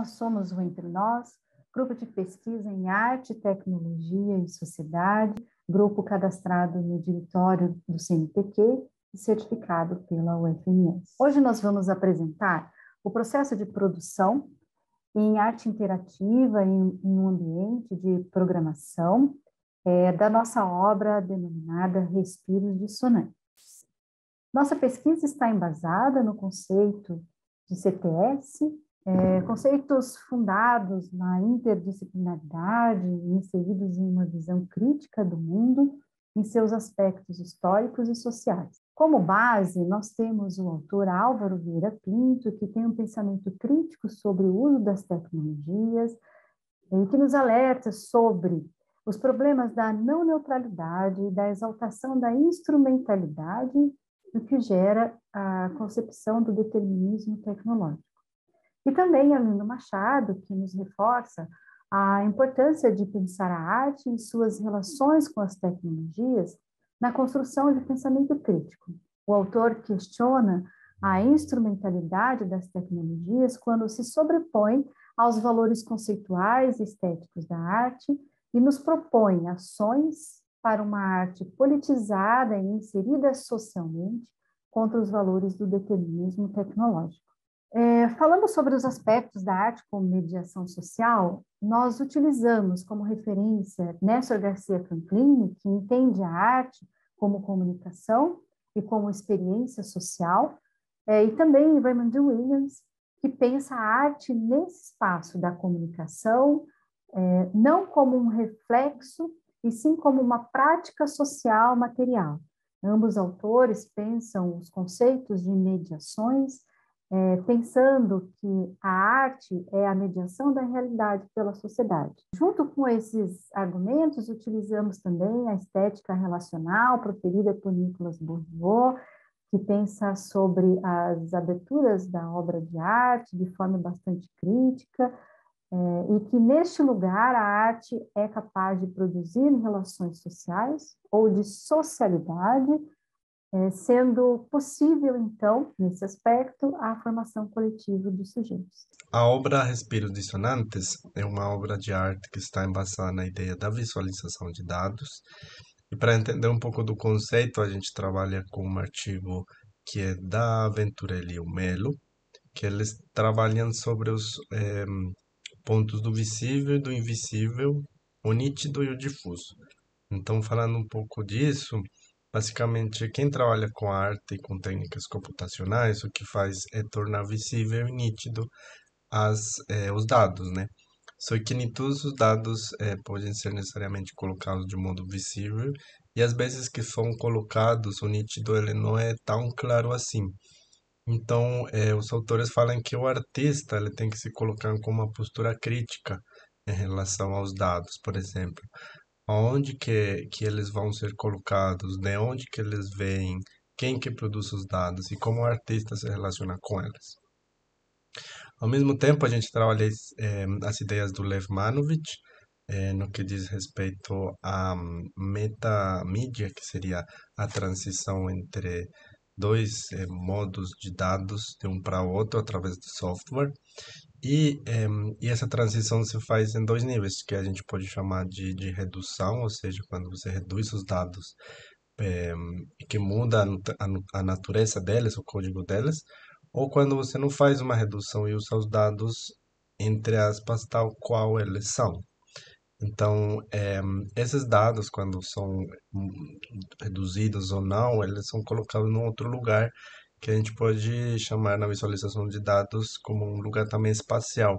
Nós somos o Entre Nós, grupo de pesquisa em arte, tecnologia e sociedade, grupo cadastrado no diretório do CNPq e certificado pela UFMS. Hoje nós vamos apresentar o processo de produção em arte interativa em um ambiente de programação da nossa obra denominada Respiros Dissonantes. Nossa pesquisa está embasada no conceito de CTS, conceitos fundados na interdisciplinaridade, inseridos em uma visão crítica do mundo em seus aspectos históricos e sociais. Como base, nós temos o autor Álvaro Vieira Pinto, que tem um pensamento crítico sobre o uso das tecnologias e que nos alerta sobre os problemas da não neutralidade e da exaltação da instrumentalidade, o que gera a concepção do determinismo tecnológico. E também Arlindo Machado, que nos reforça a importância de pensar a arte e suas relações com as tecnologias na construção de pensamento crítico. O autor questiona a instrumentalidade das tecnologias quando se sobrepõe aos valores conceituais e estéticos da arte e nos propõe ações para uma arte politizada e inserida socialmente contra os valores do determinismo tecnológico. Falando sobre os aspectos da arte como mediação social, nós utilizamos como referência Néstor Garcia Franklin, que entende a arte como comunicação e como experiência social, e também Raymond Williams, que pensa a arte nesse espaço da comunicação, não como um reflexo, e sim como uma prática social material. Ambos autores pensam os conceitos de mediações, pensando que a arte é a mediação da realidade pela sociedade. Junto com esses argumentos, utilizamos também a estética relacional proferida por Nicolas Bourdieu, que pensa sobre as aberturas da obra de arte de forma bastante crítica, e que neste lugar a arte é capaz de produzir relações sociais ou de socialidade, sendo possível, então, nesse aspecto, a formação coletiva dos sujeitos. A obra Respiros Dissonantes é uma obra de arte que está embasada na ideia da visualização de dados. E para entender um pouco do conceito, a gente trabalha com um artigo que é da Venturelli e o Melo, que eles trabalham sobre os pontos do visível e do invisível, o nítido e o difuso. Então, falando um pouco disso, basicamente, quem trabalha com arte e com técnicas computacionais, o que faz é tornar visível e nítido os dados, né? Só que nem todos os dados podem ser necessariamente colocados de modo visível, e às vezes que são colocados, o nítido ele não é tão claro assim. Então, os autores falam que o artista ele tem que se colocar com uma postura crítica em relação aos dados, por exemplo. Aonde que eles vão ser colocados, de onde que eles vêm, quem que produz os dados e como o artista se relaciona com eles. Ao mesmo tempo, a gente trabalha as ideias do Lev Manovich, no que diz respeito à metamídia, que seria a transição entre dois modos de dados de um para o outro através do software. E essa transição se faz em dois níveis, que a gente pode chamar de redução, ou seja, quando você reduz os dados que muda a natureza deles, o código deles, ou quando você não faz uma redução e usa os dados, entre aspas, tal qual eles são. Então, esses dados, quando são reduzidos ou não, eles são colocados em outro lugar, que a gente pode chamar na visualização de dados como um lugar também espacial,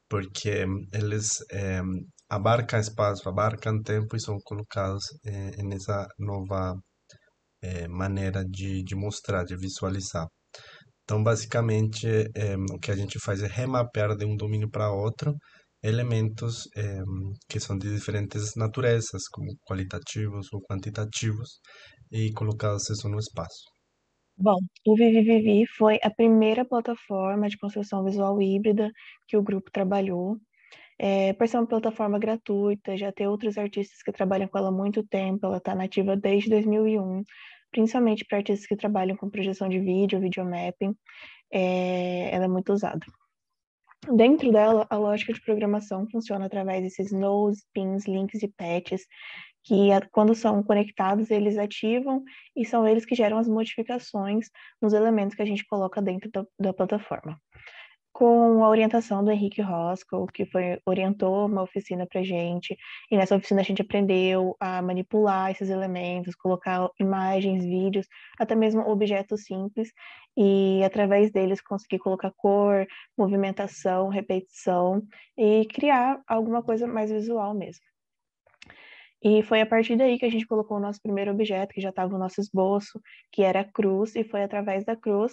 porque eles abarcam espaço, abarcam tempo e são colocados nessa nova maneira de mostrar, de visualizar. Então, basicamente, o que a gente faz é remapear de um domínio para outro elementos que são de diferentes naturezas, como qualitativos ou quantitativos, e colocá-los isso no espaço. Bom, o Vivi foi a primeira plataforma de construção visual híbrida que o grupo trabalhou. Por ser uma plataforma gratuita, já tem outros artistas que trabalham com ela há muito tempo, ela está nativa desde 2001, principalmente para artistas que trabalham com projeção de vídeo, videomapping, ela é muito usada. Dentro dela, a lógica de programação funciona através desses nodes, pins, links e patches, que quando são conectados, eles ativam e são eles que geram as modificações nos elementos que a gente coloca dentro da plataforma. Com a orientação do Henrique Roscoe, que orientou uma oficina para a gente, e nessa oficina a gente aprendeu a manipular esses elementos, colocar imagens, vídeos, até mesmo objetos simples, e através deles conseguir colocar cor, movimentação, repetição, e criar alguma coisa mais visual mesmo. E foi a partir daí que a gente colocou o nosso primeiro objeto, que já estava no nosso esboço, que era a cruz, e foi através da cruz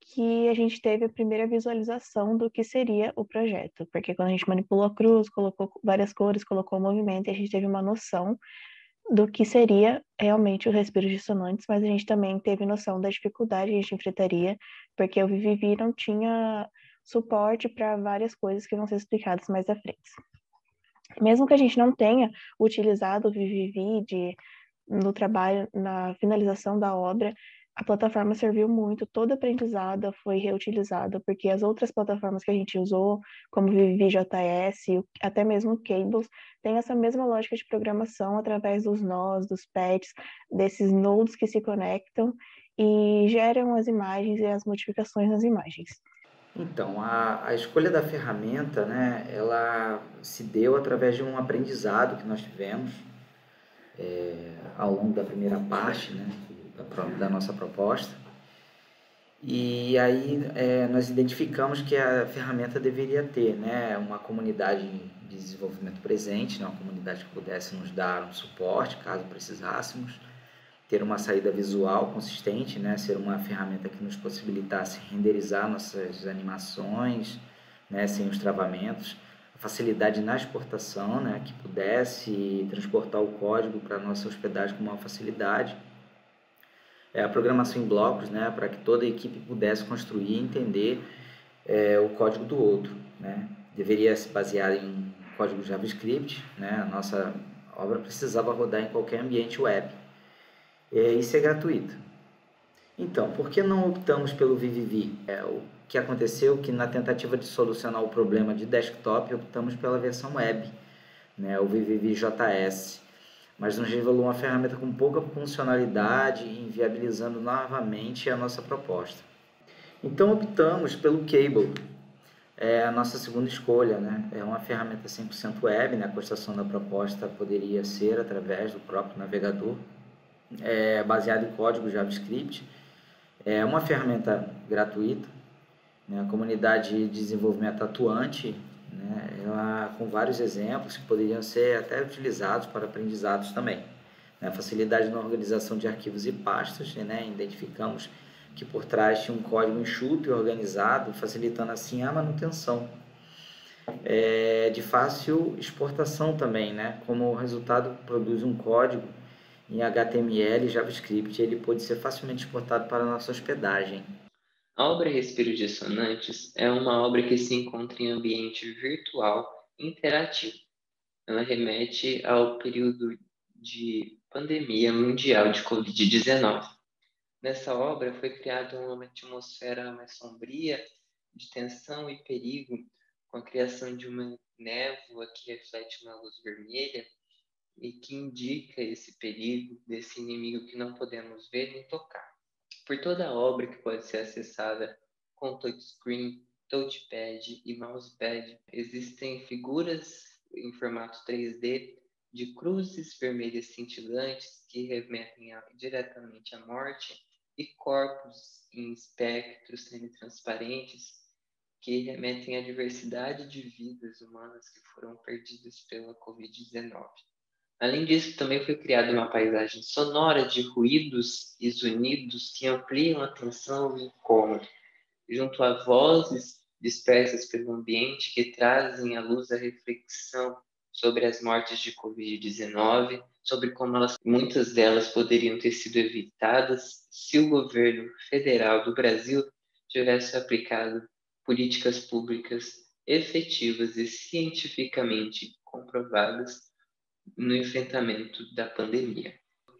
que a gente teve a primeira visualização do que seria o projeto, porque quando a gente manipulou a cruz, colocou várias cores, colocou o movimento, e a gente teve uma noção do que seria realmente os respiros dissonantes, mas a gente também teve noção da dificuldade que a gente enfrentaria, porque o Vivivi não tinha suporte para várias coisas que vão ser explicadas mais à frente. Mesmo que a gente não tenha utilizado o Vivivi no trabalho, na finalização da obra, a plataforma serviu muito, toda aprendizada foi reutilizada, porque as outras plataformas que a gente usou, como o ViviJS, até mesmo o Cables, tem essa mesma lógica de programação através dos nós, dos patches, desses nodes que se conectam e geram as imagens e as modificações nas imagens. Então, a escolha da ferramenta, né, ela se deu através de um aprendizado que nós tivemos ao longo da primeira parte, né, da nossa proposta. E aí nós identificamos que a ferramenta deveria ter, né, uma comunidade de desenvolvimento presente, né, uma comunidade que pudesse nos dar um suporte caso precisássemos, ter uma saída visual consistente, né, ser uma ferramenta que nos possibilitasse renderizar nossas animações, né, sem os travamentos, a facilidade na exportação, né, que pudesse transportar o código para a nossa hospedagem com uma facilidade, a programação em blocos, né, para que toda a equipe pudesse construir e entender o código do outro, né. Deveria se basear em código JavaScript, né, a nossa obra precisava rodar em qualquer ambiente web. Isso é gratuito. Então, por que não optamos pelo Vivivi? O que aconteceu que na tentativa de solucionar o problema de desktop, optamos pela versão web, né, o ViviVi.js, mas nos revelou uma ferramenta com pouca funcionalidade, inviabilizando novamente a nossa proposta. Então optamos pelo Cable, a nossa segunda escolha, né? É uma ferramenta 100% web, né? A construção da proposta poderia ser através do próprio navegador, baseado em código JavaScript. É uma ferramenta gratuita, né? A comunidade de desenvolvimento atuante, né? Ela, com vários exemplos que poderiam ser até utilizados para aprendizados também. Né? Facilidade na organização de arquivos e pastas, né? Identificamos que por trás tinha um código enxuto e organizado, facilitando assim a manutenção. De fácil exportação também, né? Como o resultado produz um código em HTML e JavaScript, ele pode ser facilmente exportado para a nossa hospedagem. A obra Respiros Dissonantes é uma obra que se encontra em ambiente virtual interativo. Ela remete ao período de pandemia mundial de Covid-19. Nessa obra foi criada uma atmosfera mais sombria, de tensão e perigo, com a criação de uma névoa que reflete uma luz vermelha e que indica esse perigo desse inimigo que não podemos ver nem tocar. Por toda a obra, que pode ser acessada com touchscreen, touchpad e mousepad, existem figuras em formato 3D de cruzes vermelhas cintilantes que remetem diretamente à morte e corpos em espectros semi-transparentes que remetem à diversidade de vidas humanas que foram perdidas pela Covid-19. Além disso, também foi criada uma paisagem sonora de ruídos e zunidos que ampliam a atenção e o incômodo, junto a vozes dispersas pelo ambiente que trazem à luz a reflexão sobre as mortes de Covid-19, sobre como muitas delas poderiam ter sido evitadas se o governo federal do Brasil tivesse aplicado políticas públicas efetivas e cientificamente comprovadas no enfrentamento da pandemia.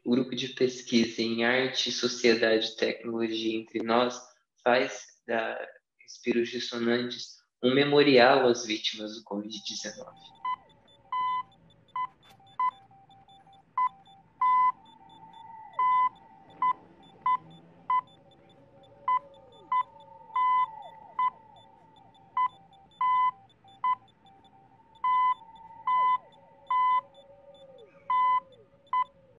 O grupo de pesquisa em arte, sociedade e tecnologia entre nós faz da Respiros Dissonantes um memorial às vítimas do Covid-19.